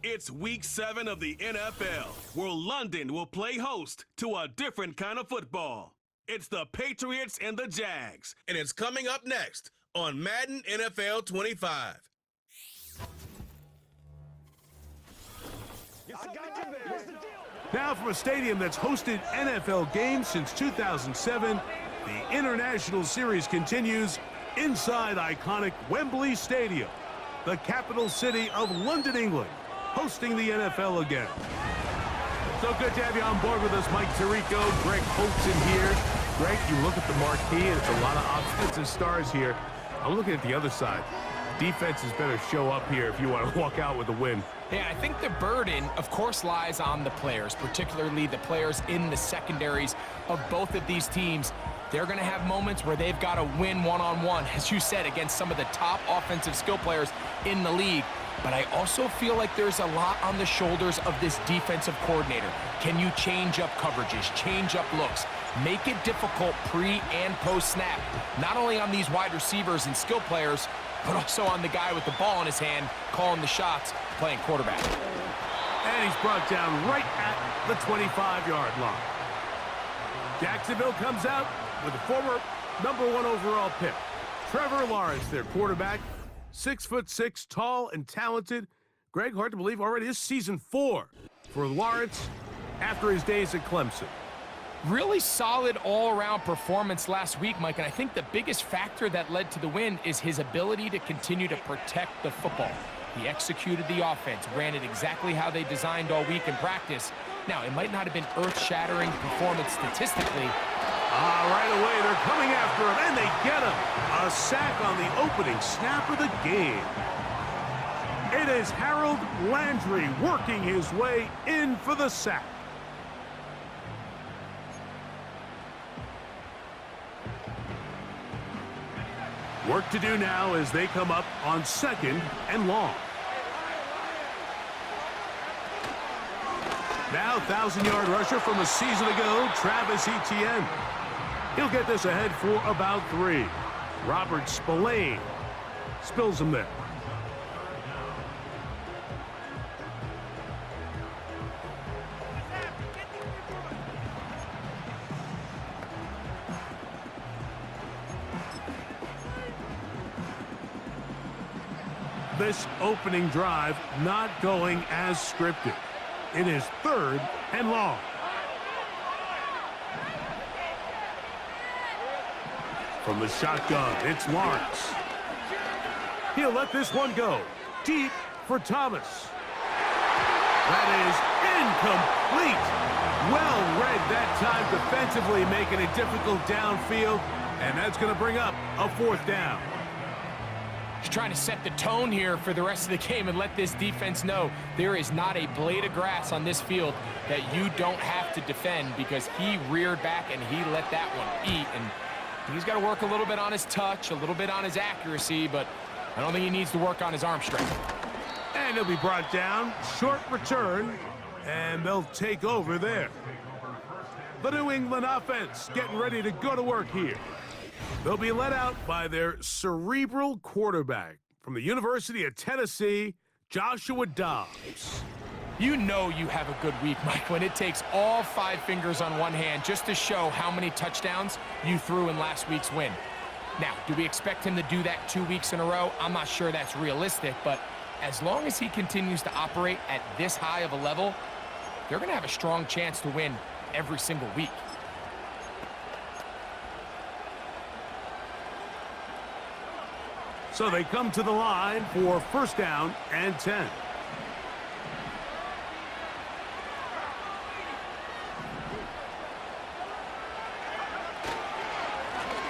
It's Week 7 of the NFL, where London will play host to a different kind of football. It's the Patriots and the Jags, and it's coming up next on Madden NFL 25. Now from a stadium that's hosted NFL games since 2007, the International Series continues inside iconic Wembley Stadium, the capital city of London, England, hosting the NFL again. So good to have you on board with us, Mike Tirico, Greg Holtz in here. Greg, you look at the marquee, and it's a lot of offensive stars here. I'm looking at the other side. Defenses better show up here if you want to walk out with a win. Yeah, I think the burden, of course, lies on the players, particularly the players in the secondaries of both of these teams. They're going to have moments where they've got to win one-on-one, as you said, against some of the top offensive skill players in the league. But I also feel like there's a lot on the shoulders of this defensive coordinator. Can you change up coverages, change up looks, make it difficult pre- and post-snap, not only on these wide receivers and skill players, but also on the guy with the ball in his hand, calling the shots, playing quarterback. And he's brought down right at the 25-yard line. Jacksonville comes out with a former #1 overall pick, Trevor Lawrence, their quarterback, 6'6", tall and talented. Greg, hard to believe, already is season 4 for Lawrence after his days at Clemson. Really solid all-around performance last week, Mike, and I think the biggest factor that led to the win is his ability to continue to protect the football. He executed the offense, ran it exactly how they designed all week in practice. Now, it might not have been earth-shattering performance statistically. Right away, they're coming after him, and they get him. A sack on the opening snap of the game. It is Harold Landry working his way in for the sack. Work to do now as they come up on 2nd and long. Now 1,000-yard rusher from a season ago, Travis Etienne. He'll get this ahead for about 3. Robert Spillane spills him there. This opening drive not going as scripted. It is 3rd and long. From the shotgun, it's Lawrence. He'll let this one go. Deep for Thomas. That is incomplete. Well read that time defensively, making it difficult downfield. And that's going to bring up a 4th down. He's trying to set the tone here for the rest of the game and let this defense know there is not a blade of grass on this field that you don't have to defend, because he reared back and he let that one eat. And he's got to work a little bit on his touch, a little bit on his accuracy, but I don't think he needs to work on his arm strength. And he'll be brought down. Short return, and they'll take over there. The New England offense getting ready to go to work here. They'll be led out by their cerebral quarterback from the University of Tennessee, Joshua Dobbs. You know you have a good week, Mike, when it takes all 5 fingers on one hand just to show how many touchdowns you threw in last week's win. Now, do we expect him to do that 2 weeks in a row? I'm not sure that's realistic, but as long as he continues to operate at this high of a level, they're going to have a strong chance to win every single week. So they come to the line for 1st down and 10.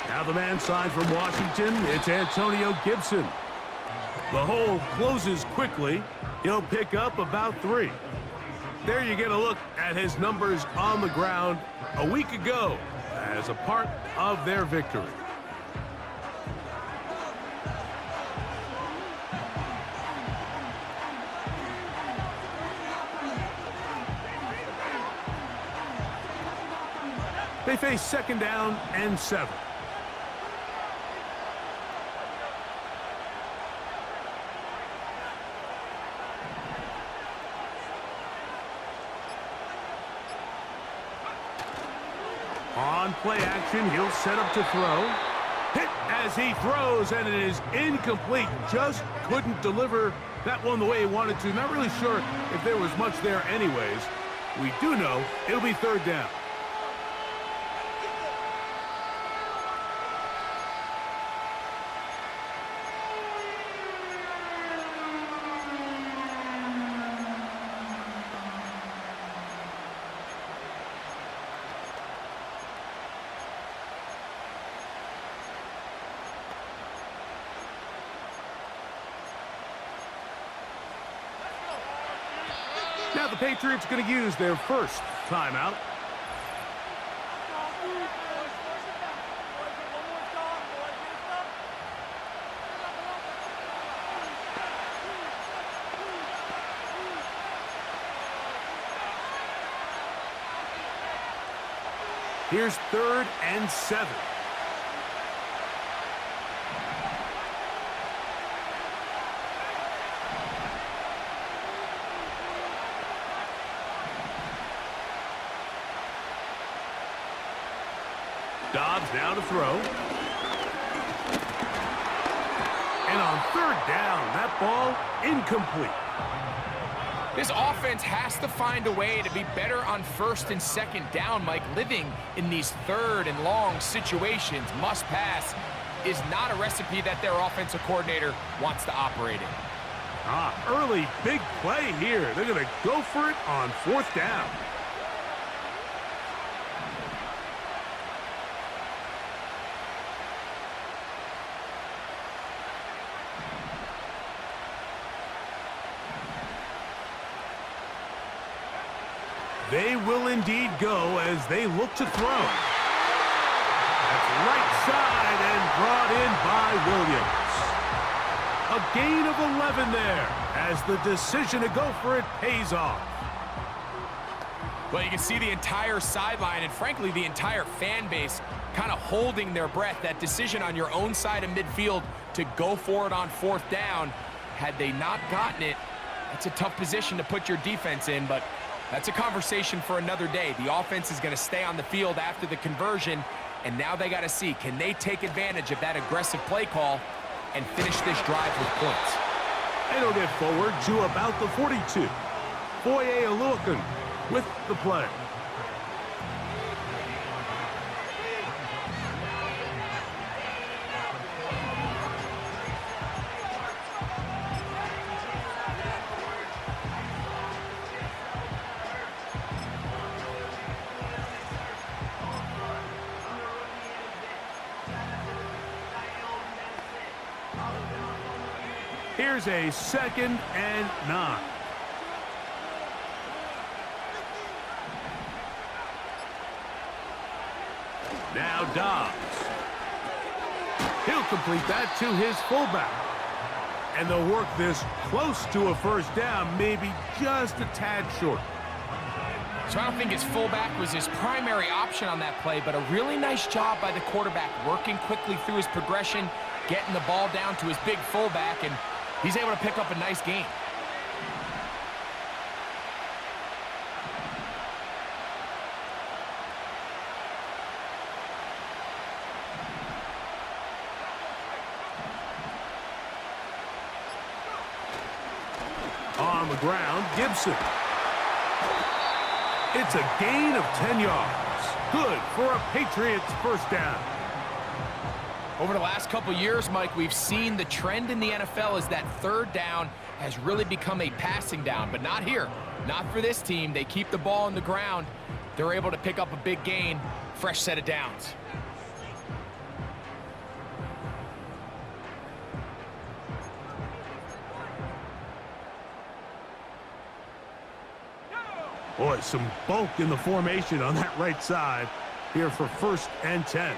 Now the man signed from Washington, it's Antonio Gibson. The hole closes quickly. He'll pick up about 3. There you get a look at his numbers on the ground a week ago as a part of their victory. They face 2nd down and 7. On play action, he'll set up to throw. Hit as he throws, and it is incomplete. Just couldn't deliver that one the way he wanted to. Not really sure if there was much there anyways. We do know it'll be third down. Now the Patriots going to use their first timeout. Here's 3rd and 7. Dobbs now to throw. And on 3rd down, that ball incomplete. This offense has to find a way to be better on 1st and 2nd down, Mike. Living in these 3rd and long situations, must pass, is not a recipe that their offensive coordinator wants to operate in. Early big play here. They're going to go for it on 4th down. They will indeed go as they look to throw. That's right side and brought in by Williams. A gain of 11 there as the decision to go for it pays off. Well, you can see the entire sideline and, frankly, the entire fan base kind of holding their breath. That decision on your own side of midfield to go for it on 4th down, had they not gotten it, that's a tough position to put your defense in, but that's a conversation for another day. The offense is going to stay on the field after the conversion, and now they got to see, can they take advantage of that aggressive play call and finish this drive with points? And it'll get forward to about the 42. Foye Aluakun with the play. Here's a 2nd and 9. Now Dobbs. He'll complete that to his fullback. And they'll work this close to a 1st down, maybe just a tad short. So I don't think his fullback was his primary option on that play, but a really nice job by the quarterback, working quickly through his progression, getting the ball down to his big fullback, and he's able to pick up a nice gain. On the ground, Gibson. It's a gain of 10 yards. Good for a Patriots 1st down. Over the last couple years, Mike, we've seen the trend in the NFL is that 3rd down has really become a passing down, but not here. Not for this team. They keep the ball on the ground. They're able to pick up a big gain, fresh set of downs. Boy, some bulk in the formation on that right side here for 1st and 10.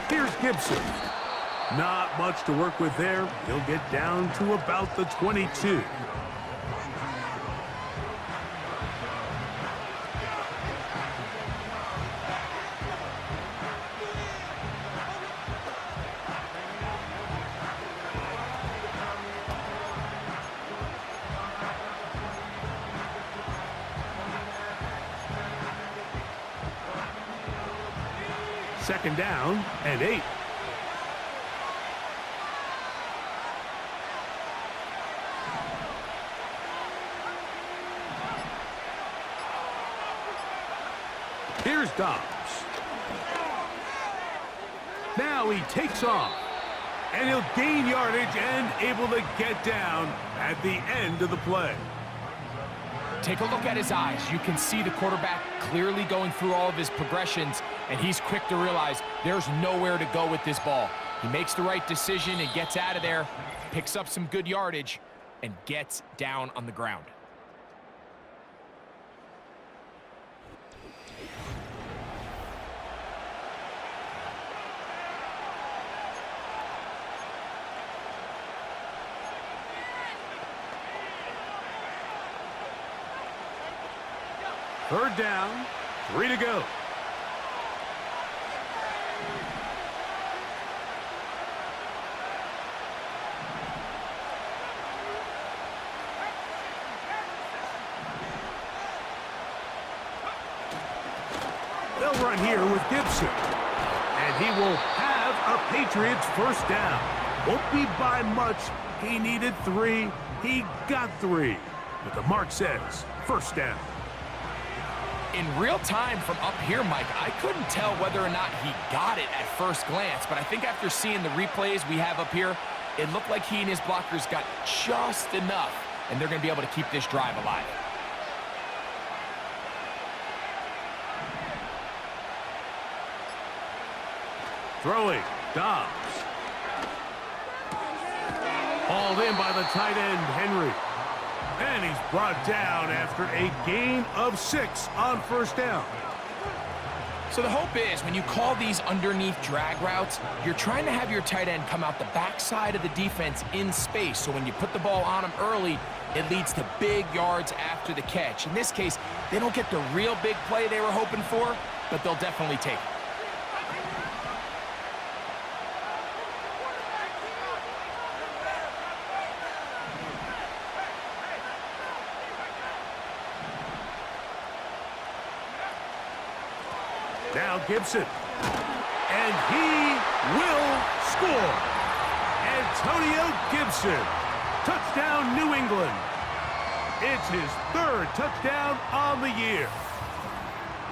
Here's Gibson. Not much to work with there. He'll get down to about the 22. Second down and 8. Here's Dobbs. Now he takes off. And he'll gain yardage and able to get down at the end of the play. Take a look at his eyes. You can see the quarterback clearly going through all of his progressions, and he's quick to realize there's nowhere to go with this ball. He makes the right decision and gets out of there, picks up some good yardage, and gets down on the ground. Third down, 3 to go. They'll run here with Gibson. And he will have a Patriots first down. Won't be by much. He needed 3. He got 3. But the mark says first down. In real time from up here, Mike, I couldn't tell whether or not he got it at first glance, but I think after seeing the replays we have up here, it looked like he and his blockers got just enough, and they're going to be able to keep this drive alive. Throwing, Dobbs. Hauled in by the tight end, Henry. And he's brought down after a gain of 6 on first down. So the hope is when you call these underneath drag routes, you're trying to have your tight end come out the backside of the defense in space. So when you put the ball on him early, it leads to big yards after the catch. In this case, they don't get the real big play they were hoping for, but they'll definitely take it. Now Gibson. And he will score. Antonio Gibson. Touchdown, New England. It's his 3rd touchdown on the year.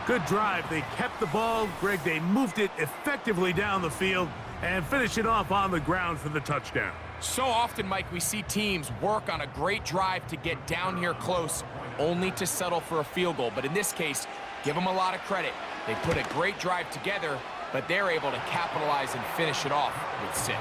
Good drive. They kept the ball. Greg, they moved it effectively down the field and finish it off on the ground for the touchdown. So often, Mike, we see teams work on a great drive to get down here close, only to settle for a field goal. But in this case, give them a lot of credit. They put a great drive together, but they're able to capitalize and finish it off with 6.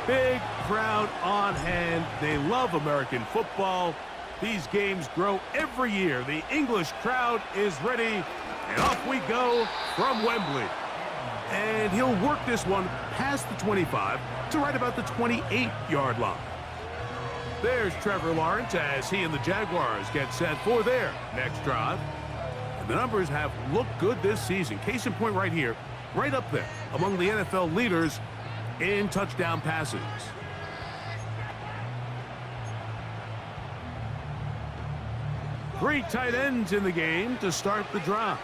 Big crowd on hand. They love American football. These games grow every year. The English crowd is ready, and off we go from Wembley. And he'll work this one past the 25 to right about the 28-yard line. There's Trevor Lawrence as he and the Jaguars get set for their next drive. And the numbers have looked good this season. Case in point right here, right up there among the NFL leaders in touchdown passes. Three tight ends in the game to start the drive.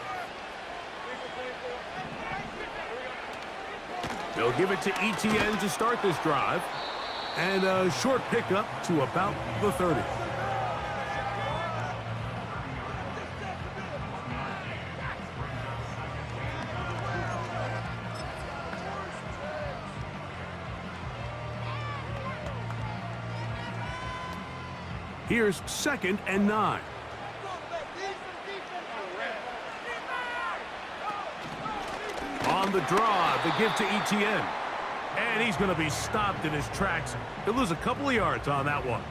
They'll give it to ETN to start this drive. And a short pickup to about the 30. Here's 2nd and 9. On the draw, the give to ETN. And he's going to be stopped in his tracks. He'll lose a couple of yards on that one.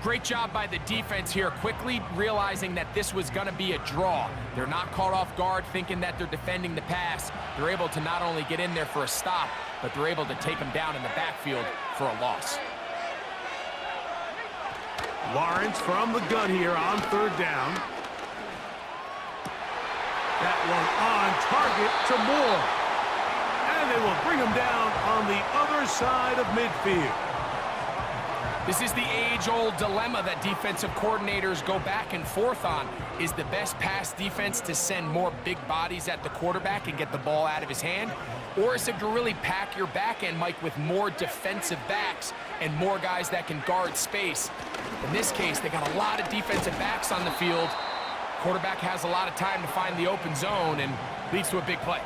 Great job by the defense here, quickly realizing that this was going to be a draw. They're not caught off guard thinking that they're defending the pass. They're able to not only get in there for a stop, but they're able to take him down in the backfield for a loss. Lawrence from the gun here on 3rd down. That one on target to Moore. And they will they'll bring him down on the other side of midfield. This is the age-old dilemma that defensive coordinators go back and forth on. Is the best pass defense to send more big bodies at the quarterback and get the ball out of his hand? Or is it to really pack your back end, Mike, with more defensive backs and more guys that can guard space? In this case, they got a lot of defensive backs on the field. Quarterback has a lot of time to find the open zone and leads to a big play.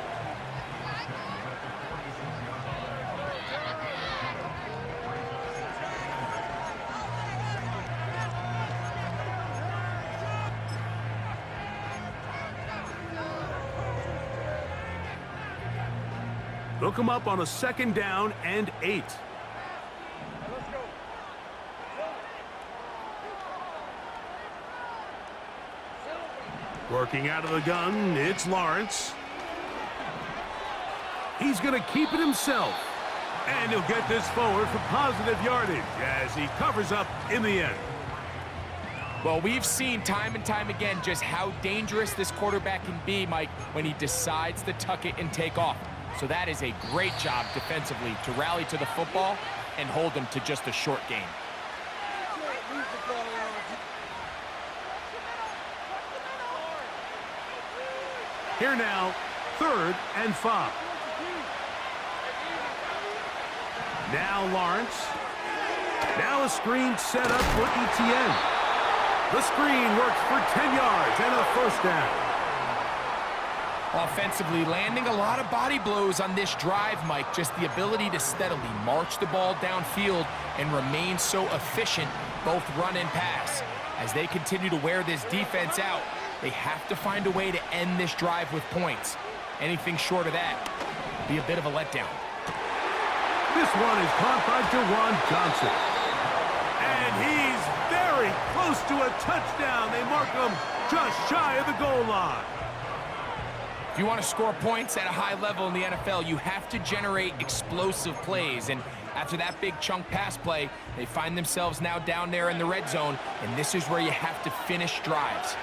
They'll come up on a 2nd down and 8. Working out of the gun, it's Lawrence. He's going to keep it himself. And he'll get this forward for positive yardage as he covers up in the end. Well, we've seen time and time again just how dangerous this quarterback can be, Mike, when he decides to tuck it and take off. So that is a great job defensively to rally to the football and hold them to just a short gain. Here now, 3rd and 5. Now Lawrence. Now a screen set up for Etienne. The screen works for 10 yards and a 1st down. Offensively, landing a lot of body blows on this drive, Mike. Just the ability to steadily march the ball downfield and remain so efficient, both run and pass. As they continue to wear this defense out, they have to find a way to end this drive with points. Anything short of that would be a bit of a letdown. This one is caught by Jawan Johnson. And he's very close to a touchdown. They mark him just shy of the goal line. If you want to score points at a high level in the NFL, you have to generate explosive plays. And after that big chunk pass play, they find themselves now down there in the red zone, and this is where you have to finish drives.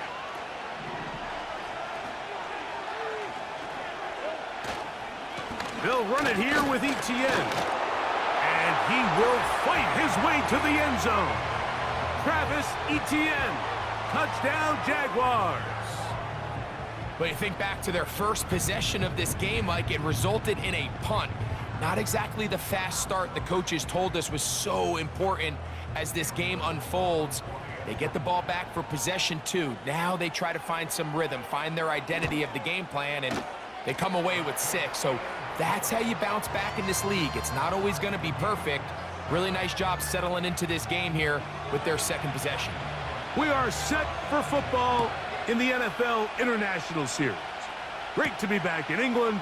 They'll run it here with Etienne. And he will fight his way to the end zone. Travis Etienne. Touchdown, Jaguars. But you think back to their first possession of this game, like it resulted in a punt. Not exactly the fast start the coaches told us was so important as this game unfolds. They get the ball back for possession 2. Now they try to find some rhythm, find their identity of the game plan, and they come away with 6. So that's how you bounce back in this league. It's not always going to be perfect. Really nice job settling into this game here with their 2nd possession. We are set for football in the NFL International Series. Great to be back in England,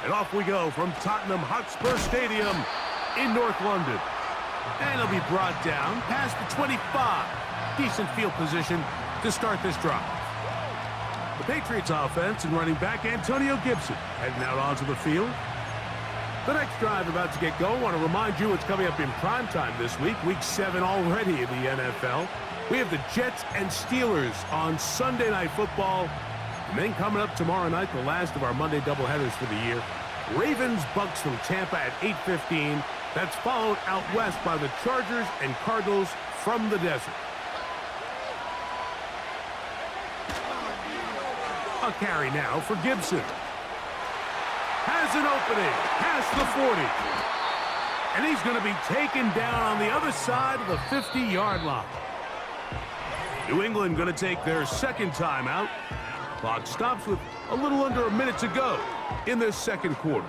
and off we go from Tottenham Hotspur Stadium in North London. And it'll be brought down past the 25. Decent field position to start this drive. The Patriots offense and running back Antonio Gibson heading out onto the field. The next drive about to get going. I want to remind you what's coming up in primetime this week. Week 7 already in the NFL. We have the Jets and Steelers on Sunday Night Football. And then coming up tomorrow night, the last of our Monday doubleheaders for the year. Ravens-Bucks from Tampa at 8:15. That's followed out west by the Chargers and Cardinals from the desert. A carry now for Gibson. Has an opening past the 40. And he's going to be taken down on the other side of the 50-yard line. New England going to take their 2nd timeout. Clock stops with a little under a minute to go in this 2nd quarter.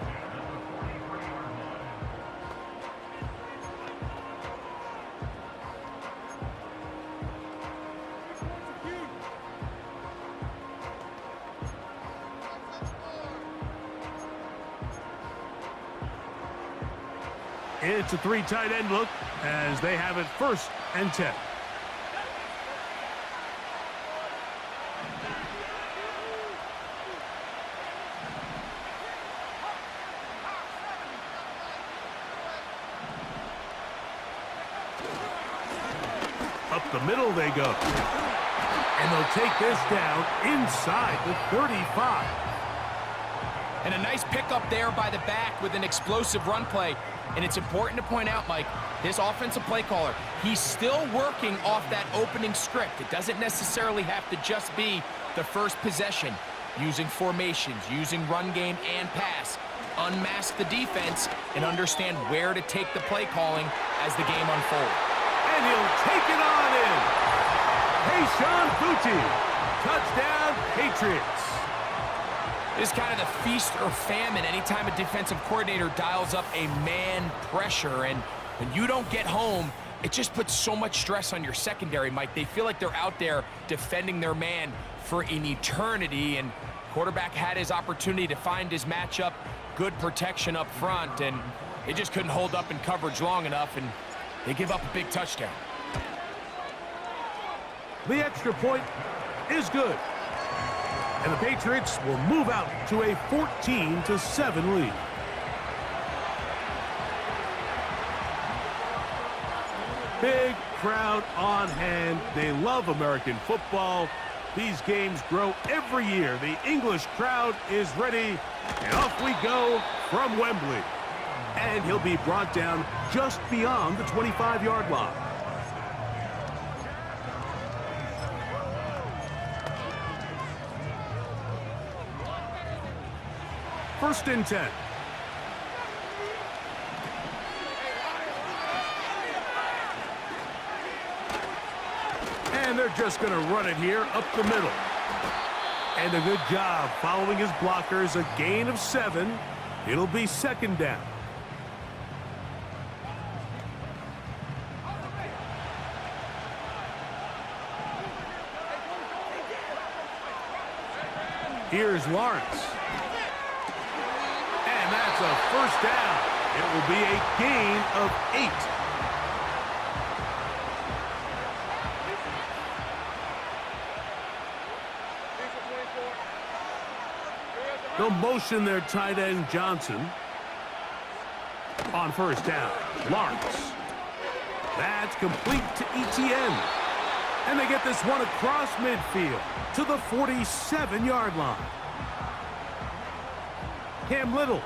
It's a 3 tight end look as they have it 1st and 10. Up the middle they go. And they'll take this down inside the 35. And a nice pickup there by the back with an explosive run play. And it's important to point out, Mike, this offensive play caller, he's still working off that opening script. It doesn't necessarily have to just be the first possession. Using formations, using run game and pass. Unmask the defense and understand where to take the play calling as the game unfolds. And he'll take it on in. Kayshon Boutte. Touchdown, Patriots. This is kind of the feast or famine anytime a defensive coordinator dials up a man pressure. And when you don't get home, it just puts so much stress on your secondary, Mike. They feel like they're out there defending their man for an eternity. And quarterback had his opportunity to find his matchup, good protection up front, and they just couldn't hold up in coverage long enough, and they give up a big touchdown. The extra point is good. And the Patriots will move out to a 14-7 lead. Big crowd on hand. They love American football. These games grow every year. The English crowd is ready. And off we go from Wembley. And he'll be brought down just beyond the 25-yard line. First and 10. And they're just going to run it here up the middle. And a good job following his blockers. A gain of 7. It'll be second down. Here's Lawrence. And that's a first down. It will be a gain of 8. They'll motion their tight end Johnson. On first down, Lawrence. That's complete to ETN. And they get this one across midfield to the 47-yard line. Cam Little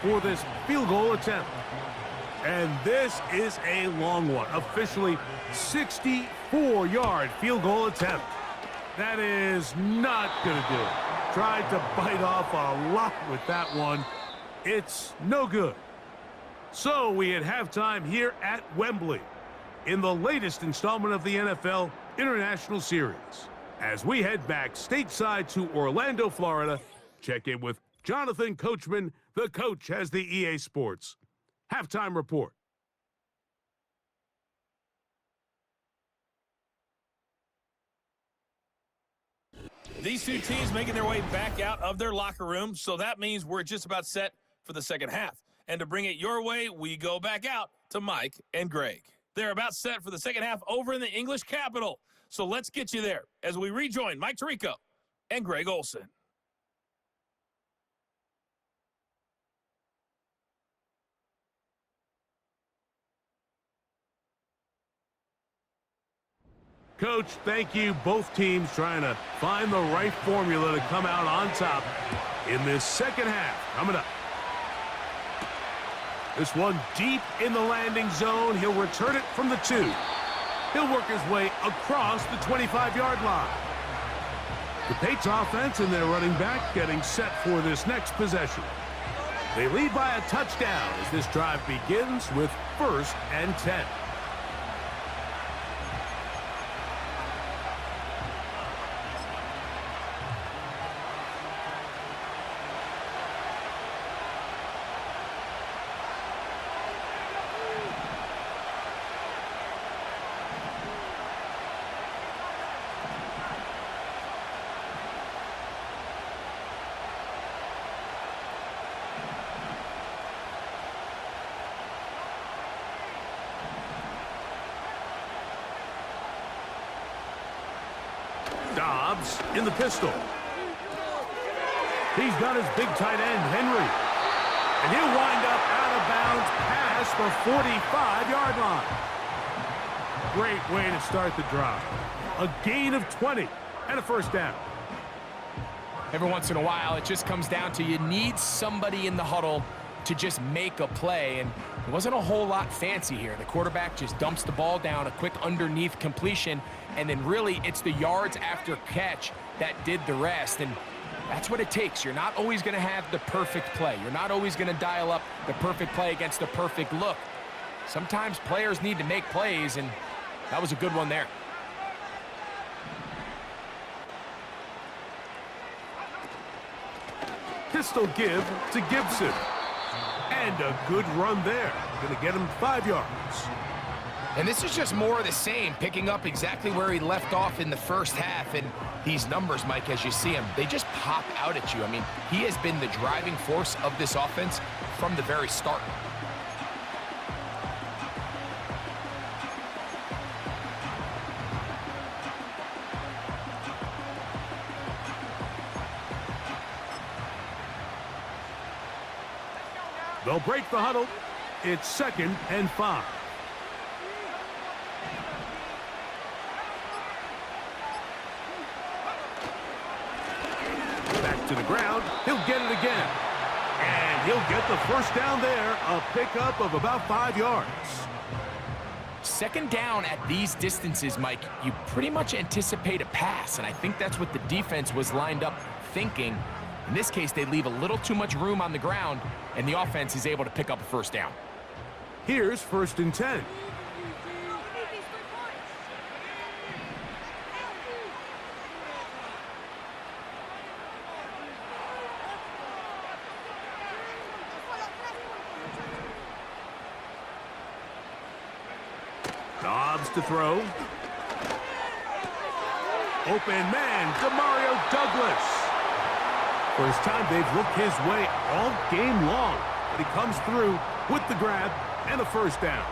for this field goal attempt. And this is a long one. Officially 64-yard field goal attempt. That is not going to do it. Tried to bite off a lot with that one. It's no good. So we at halftime here at Wembley in the latest installment of the NFL International Series. As we head back stateside to Orlando, Florida, check in with Jonathan Coachman. The coach has the EA Sports halftime report. These two teams making their way back out of their locker room, so that means we're just about set for the second half. And to bring it your way, we go back out to Mike and Greg. They're about set for the second half over in the English capital. So let's get you there as we rejoin Mike Tirico and Greg Olsen. Coach, thank you. Both teams trying to find the right formula to come out on top in this second half. Coming up. This one deep in the landing zone. He'll return it from the 2. He'll work his way across the 25-yard line. The Patriots offense and their running back getting set for this next possession. They lead by a touchdown as this drive begins with 1st and 10. Dobbs in the pistol. He's got his big tight end, Henry. And he'll wind up out of bounds past the 45-yard line. Great way to start the drive. A gain of 20 and a first down. Every once in a while, it just comes down to you need somebody in the huddle to just make a play, and it wasn't a whole lot fancy here. The quarterback just dumps the ball down, a quick underneath completion, and then really it's the yards after catch that did the rest, and that's what it takes. You're not always going to have the perfect play. You're not always going to dial up the perfect play against the perfect look. Sometimes players need to make plays, and that was a good one there. Pistol give to Gibson. And a good run there. Going to get him 5 yards. And this is just more of the same, picking up exactly where he left off in the first half. And these numbers, Mike, as you see him, they just pop out at you. I mean, he has been the driving force of this offense from the very start. They'll break the huddle. It's 2nd and 5. Back to the ground. He'll get it again. And he'll get the first down there. A pickup of about 5 yards. 2nd down at these distances, Mike, you pretty much anticipate a pass, and I think that's what the defense was lined up thinking. In this case, they leave a little too much room on the ground, and the offense is able to pick up a first down. Here's 1st and 10. Dobbs to throw. Open man, Demario Douglas. For his time, they've looked his way all game long. But he comes through with the grab and a first down.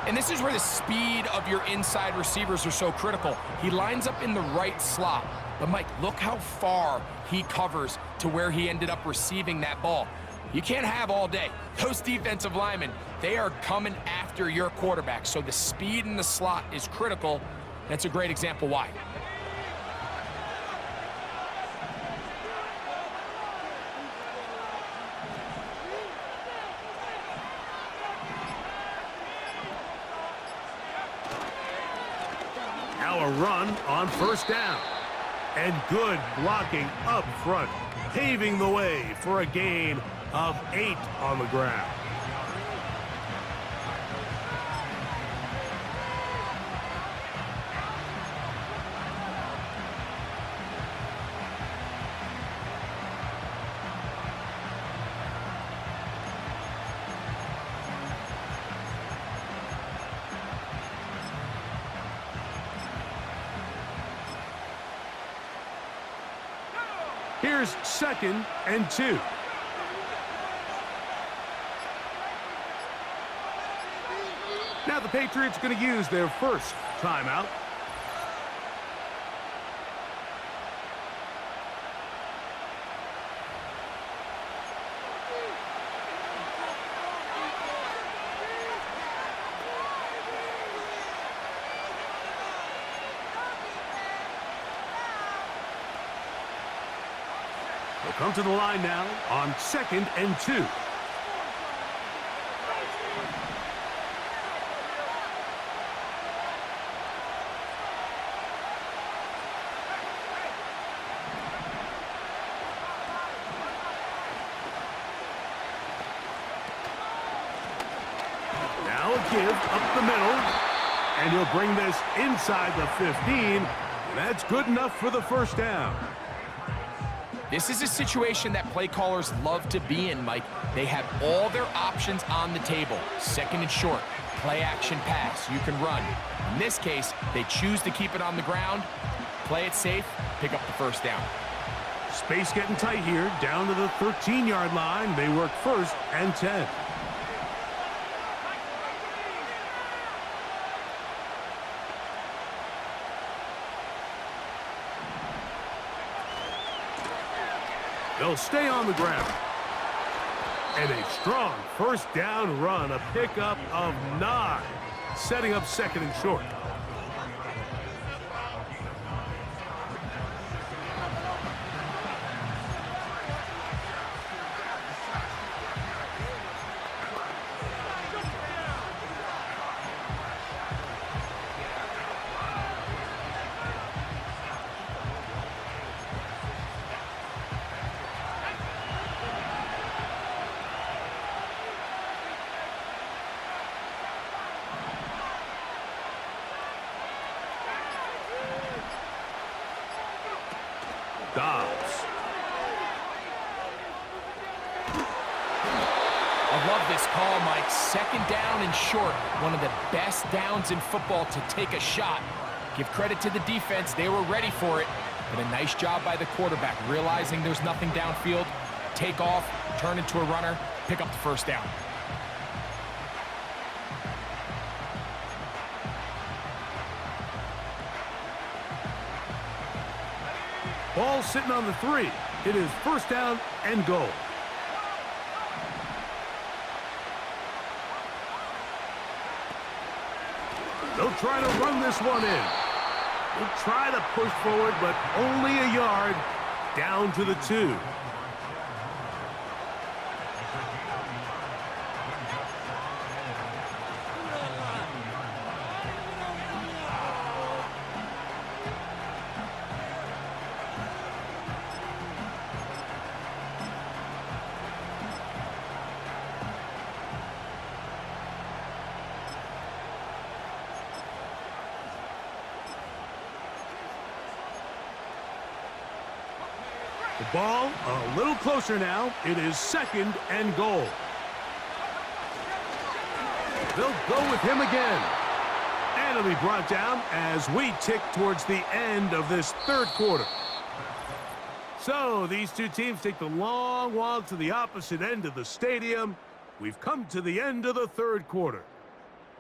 And this is where the speed of your inside receivers are so critical. He lines up in the right slot. But, Mike, look how far he covers to where he ended up receiving that ball. You can't have all day. Those defensive linemen, they are coming after your quarterback. So the speed in the slot is critical. That's a great example why. Now a run on 1st down. And good blocking up front, paving the way for a gain of 8 on the ground. Here's 2nd and 2. Now the Patriots going to use their first timeout. They'll come to the line now on 2nd and 2. Now a give up the middle, and he'll bring this inside the 15. That's good enough for the first down. This is a situation that play callers love to be in, Mike. They have all their options on the table. 2nd and short, play action pass, you can run. In this case, they choose to keep it on the ground, play it safe, pick up the first down. Space getting tight here, down to the 13-yard line. They work 1st and 10. They'll stay on the ground. And a strong first down run, a pickup of 9, setting up 2nd and short. I love this call, Mike. Second down and short. One of the best downs in football to take a shot. Give credit to the defense. They were ready for it. But a nice job by the quarterback, realizing there's nothing downfield. Take off, turn into a runner, pick up the first down. Ball sitting on the 3. It is first down and goal. They'll try to run this one in. They'll try to push forward, but only a yard down to the 2. The ball a little closer now. It is second and goal. They'll go with him again. And it'll be brought down as we tick towards the end of this third quarter. So these two teams take the long walk to the opposite end of the stadium. We've come to the end of the third quarter.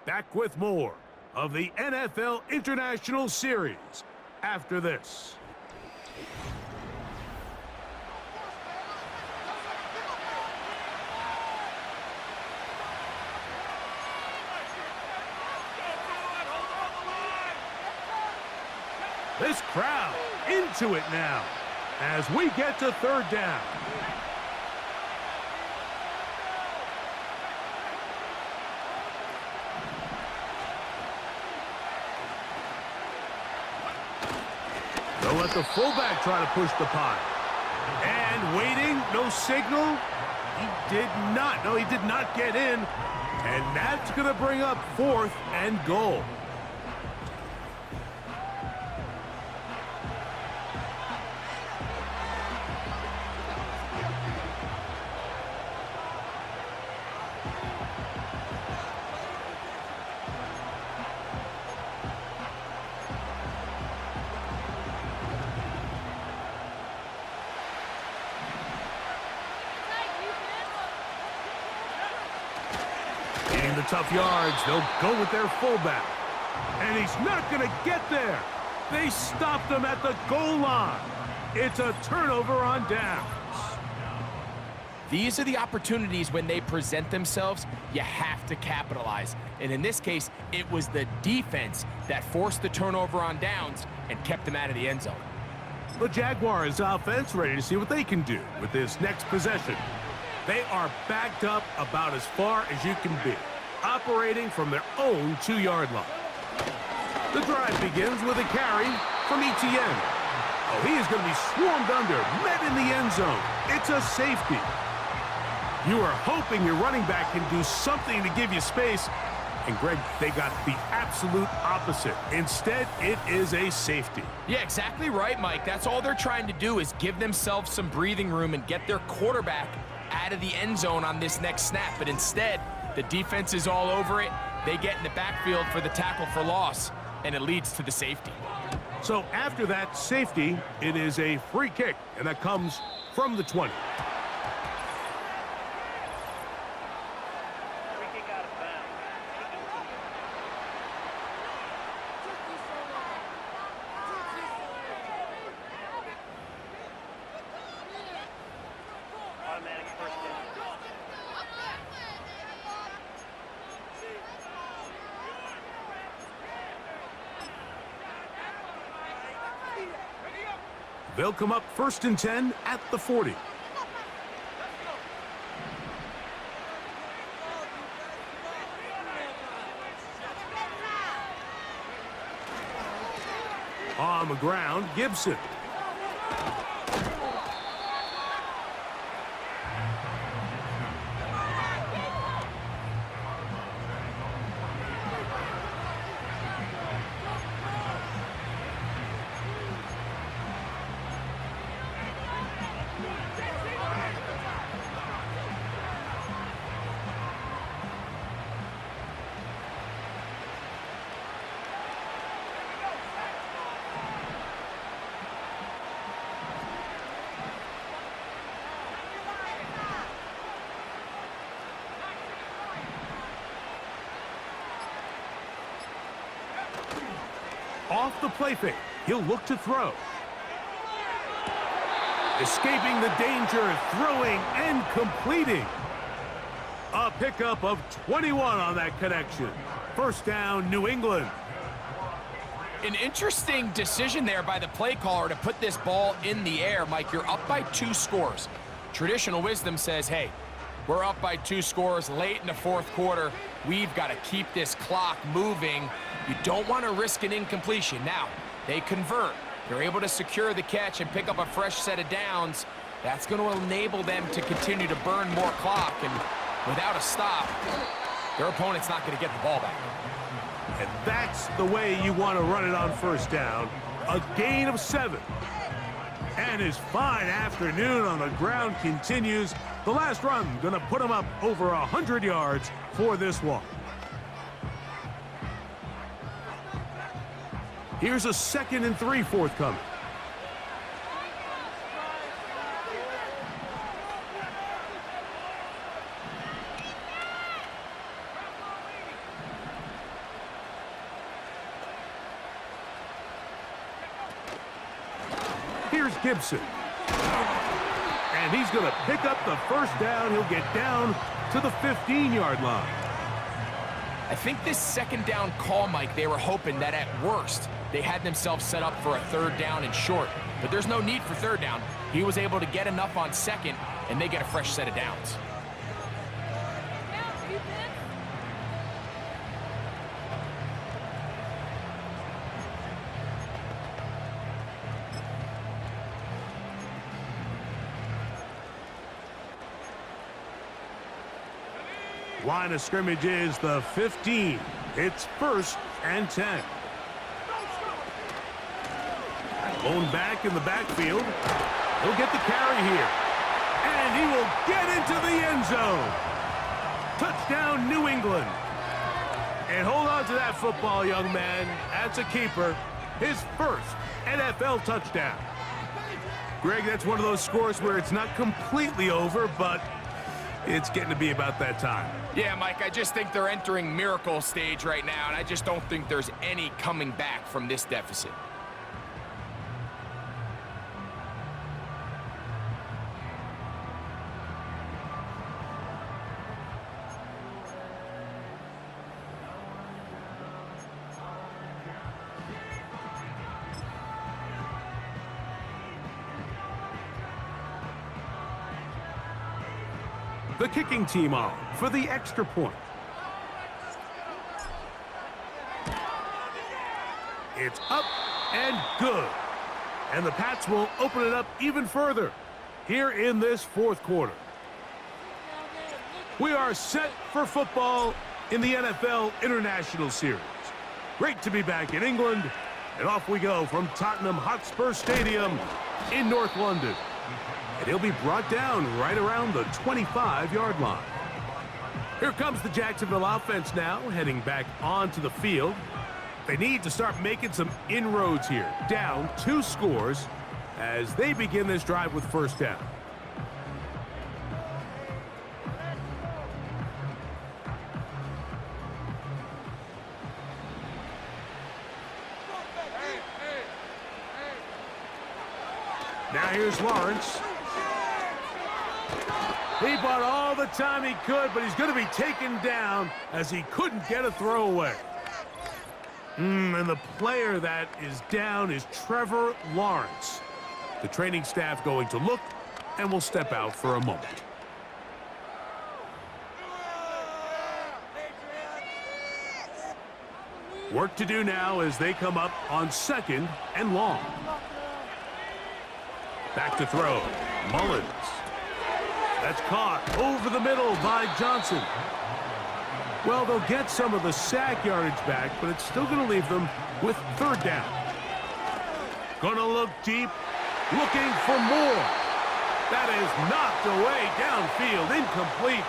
Back with more of the NFL International Series after this. This crowd into it now as we get to third down. They'll let the fullback try to push the punt. And waiting, no signal. He did not. No, he did not get in. And that's going to bring up fourth and goal. The tough yards, they'll go with their fullback. And he's not going to get there. They stopped him at the goal line. It's a turnover on downs. These are the opportunities when they present themselves, you have to capitalize. And in this case, it was the defense that forced the turnover on downs and kept them out of the end zone. The Jaguars offense ready to see what they can do with this next possession. They are backed up about as far as you can be, operating from their own 2-yard line. The drive begins with a carry from Etienne. Oh, he is going to be swarmed under, met in the end zone. It's a safety. You are hoping your running back can do something to give you space. And, Greg, they got the absolute opposite. Instead, it is a safety. Yeah, exactly right, Mike. That's all they're trying to do is give themselves some breathing room and get their quarterback out of the end zone on this next snap. But instead, the defense is all over it. They get in the backfield for the tackle for loss, and it leads to the safety. So after that safety, it is a free kick, and that comes from the 20. They'll come up 1st and 10 at the 40. On the ground, Gibson. Off the play fake, he'll look to throw. Escaping the danger, throwing and completing. A pickup of 21 on that connection. First down, New England. An interesting decision there by the play caller to put this ball in the air. Mike, you're up by 2 scores. Traditional wisdom says, hey, we're up by 2 scores late in the fourth quarter. We've got to keep this clock moving. You don't want to risk an incompletion. Now, they convert. They're able to secure the catch and pick up a fresh set of downs. That's going to enable them to continue to burn more clock. And without a stop, their opponent's not going to get the ball back. And that's the way you want to run it on first down. A gain of 7. And his fine afternoon on the ground continues. The last run going to put him up over 100 yards for this one. Here's a 2nd and 3 forthcoming. Here's Gibson. And he's going to pick up the first down. He'll get down to the 15-yard line. I think this 2nd down call, Mike, they were hoping that at worst they had themselves set up for a 3rd down and short. But there's no need for 3rd down. He was able to get enough on 2nd, and they get a fresh set of downs. Line of scrimmage is the 15. It's 1st and 10. Blown back in the backfield. He'll get the carry here. And he will get into the end zone. Touchdown, New England. And hold on to that football, young man. That's a keeper. His first NFL touchdown. Greg, that's one of those scores where it's not completely over, but it's getting to be about that time. Yeah, Mike, I just think they're entering miracle stage right now, and I just don't think there's any coming back from this deficit. The kicking team on for the extra point. It's up and good. And the Pats will open it up even further here in this fourth quarter. We are set for football in the NFL International Series. Great to be back in England. And off we go from Tottenham Hotspur Stadium in North London. And he'll be brought down right around the 25-yard line. Here comes the Jacksonville offense now, heading back onto the field. They need to start making some inroads here. Down 2 scores as they begin this drive with first down. Now here's Lawrence. He bought all the time he could, but he's going to be taken down as he couldn't get a throwaway. And the player that is down is Trevor Lawrence. The training staff going to look and will step out for a moment. Work to do now as they come up on 2nd and long. Back to throw. Mullins. That's caught over the middle by Johnson. Well, they'll get some of the sack yardage back, but it's still going to leave them with 3rd down. Going to look deep, looking for more. That is knocked away downfield, incomplete.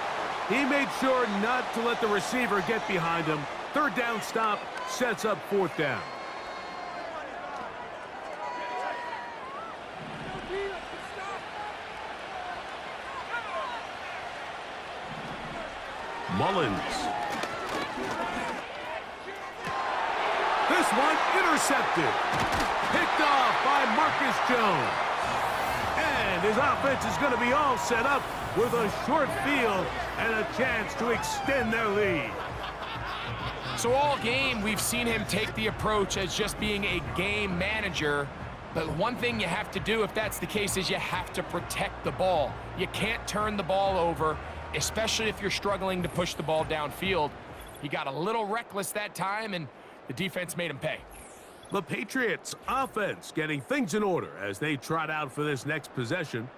He made sure not to let the receiver get behind him. 3rd down stop sets up 4th down. Mullins. The This one intercepted. Picked off by Marcus Jones. And his offense is going to be all set up with a short field and a chance to extend their lead. So all game, we've seen him take the approach as just being a game manager. But one thing you have to do if that's the case is you have to protect the ball. You can't turn the ball over, especially if you're struggling to push the ball downfield. He got a little reckless that time, and the defense made him pay. The Patriots offense getting things in order as they trot out for this next possession.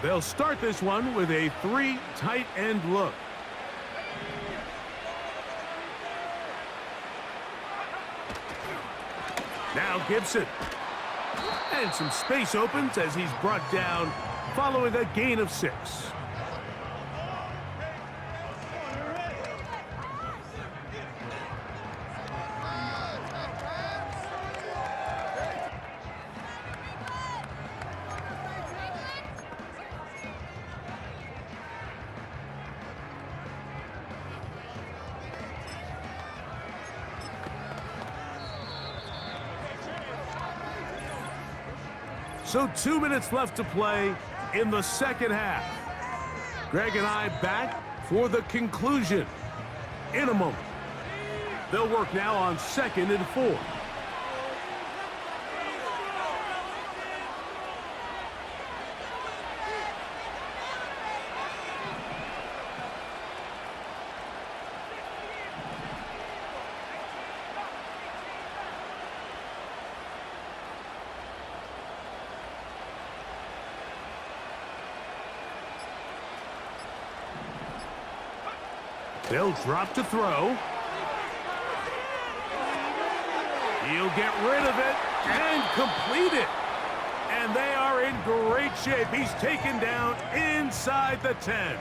They'll start this one with a 3 tight end look. Now Gibson. And some space opens as he's brought down following a gain of 6. So 2 minutes left to play in the second half. Greg and I back for the conclusion in a moment. They'll work now on 2nd and 4. They'll drop to throw. He'll get rid of it and complete it. And they are in great shape. He's taken down inside the 10.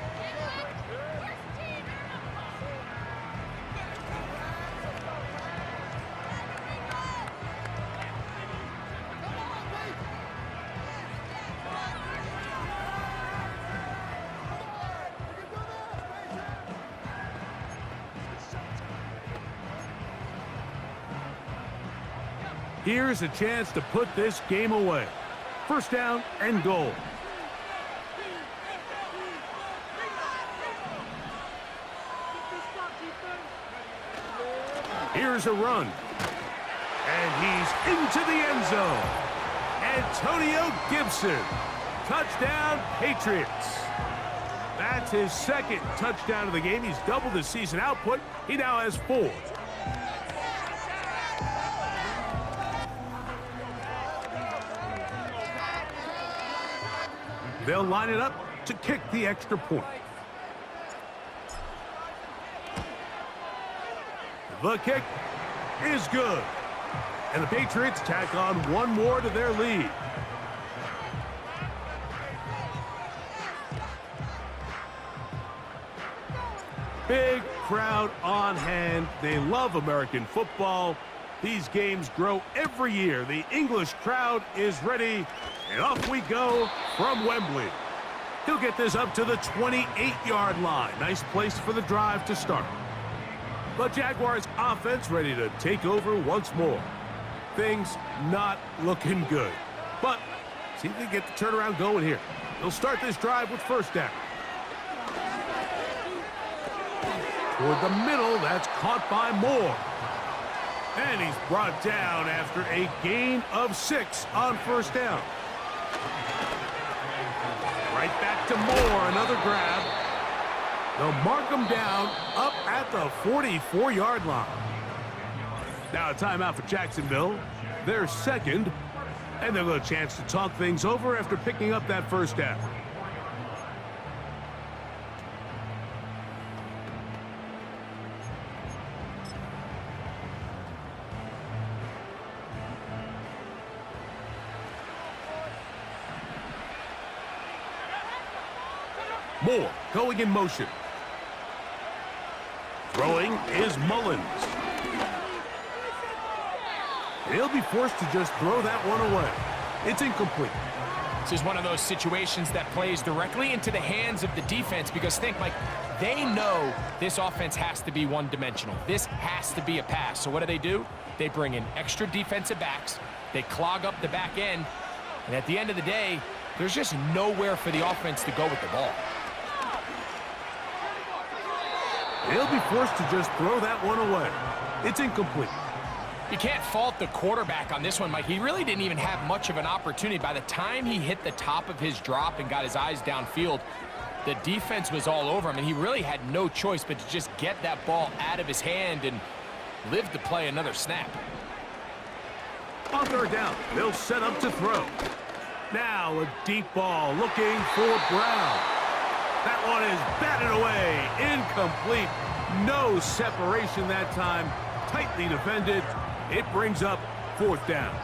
Here's a chance to put this game away. 1st down and goal. Here's a run. And he's into the end zone. Antonio Gibson. Touchdown, Patriots. That's his 2nd touchdown of the game. He's doubled his season output. He now has 4. They'll line it up to kick the extra point. The kick is good. And the Patriots tack on one more to their lead. Big crowd on hand. They love American football. These games grow every year. The English crowd is ready. And off we go from Wembley. He'll get this up to the 28-yard line. Nice place for the drive to start. The Jaguars offense ready to take over once more. Things not looking good. But see if they get the turnaround going here. They'll start this drive with 1st down. Toward the middle, that's caught by Moore. And he's brought down after a gain of 6 on 1st down. Right back to Moore, another grab. They'll mark him down up at the 44-yard line. Now a timeout for Jacksonville. Their 2nd, and they'll get a chance to talk things over after picking up that 1st down. Moore going in motion. Throwing is Mullins. He'll be forced to just throw that one away. It's incomplete. This is one of those situations that plays directly into the hands of the defense because think, Mike, they know this offense has to be one-dimensional. This has to be a pass. So what do? They bring in extra defensive backs. They clog up the back end. And at the end of the day, there's just nowhere for the offense to go with the ball. He'll be forced to just throw that one away. It's incomplete. You can't fault the quarterback on this one, Mike. He really didn't even have much of an opportunity. By the time he hit the top of his drop and got his eyes downfield, the defense was all over him, and he really had no choice but to just get that ball out of his hand and live to play another snap. On third down, they'll set up to throw. Now a deep ball looking for Brown. That one is batted away. Incomplete. No separation that time. Tightly defended. It brings up fourth down.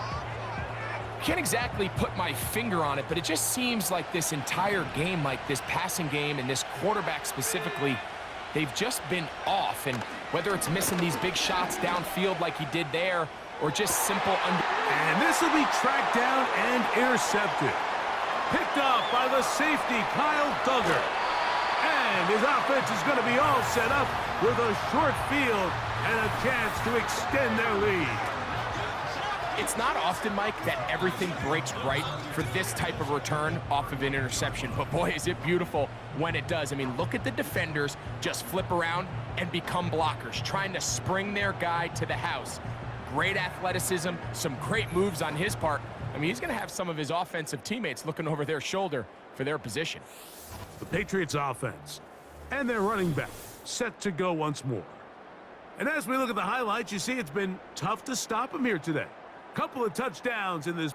Can't exactly put my finger on it, but it just seems like this entire game, like this passing game and this quarterback specifically, they've just been off. And whether it's missing these big shots downfield like he did there or just simple And this will be tracked down and intercepted. Picked up by the safety, Kyle Duggar. And his offense is going to be all set up with a short field and a chance to extend their lead. It's not often, Mike, that everything breaks right for this type of return off of an interception. But boy, is it beautiful when it does. I mean, look at the defenders just flip around and become blockers, trying to spring their guy to the house. Great athleticism, some great moves on his part. I mean, he's going to have some of his offensive teammates looking over their shoulder for their position. The Patriots offense and their running back set to go once more. And as we look at the highlights, you see it's been tough to stop him here today. Couple of touchdowns in this.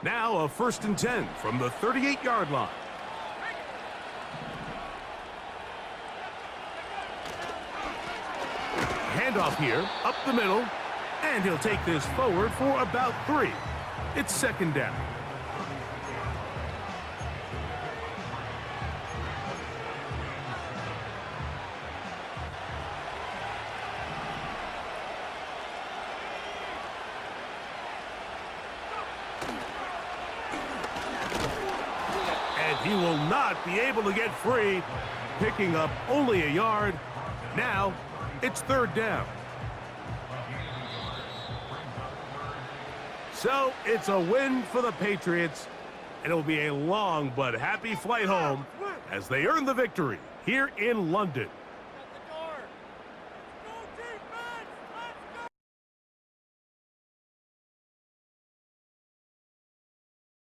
Now a 1st and 10 from the 38-yard line. Handoff here, up the middle, and he'll take this forward for about 3. It's 2nd down. He will not be able to get free, picking up only a yard. Now, it's 3rd down. So, it's a win for the Patriots, and it will be a long but happy flight home as they earn the victory here in London.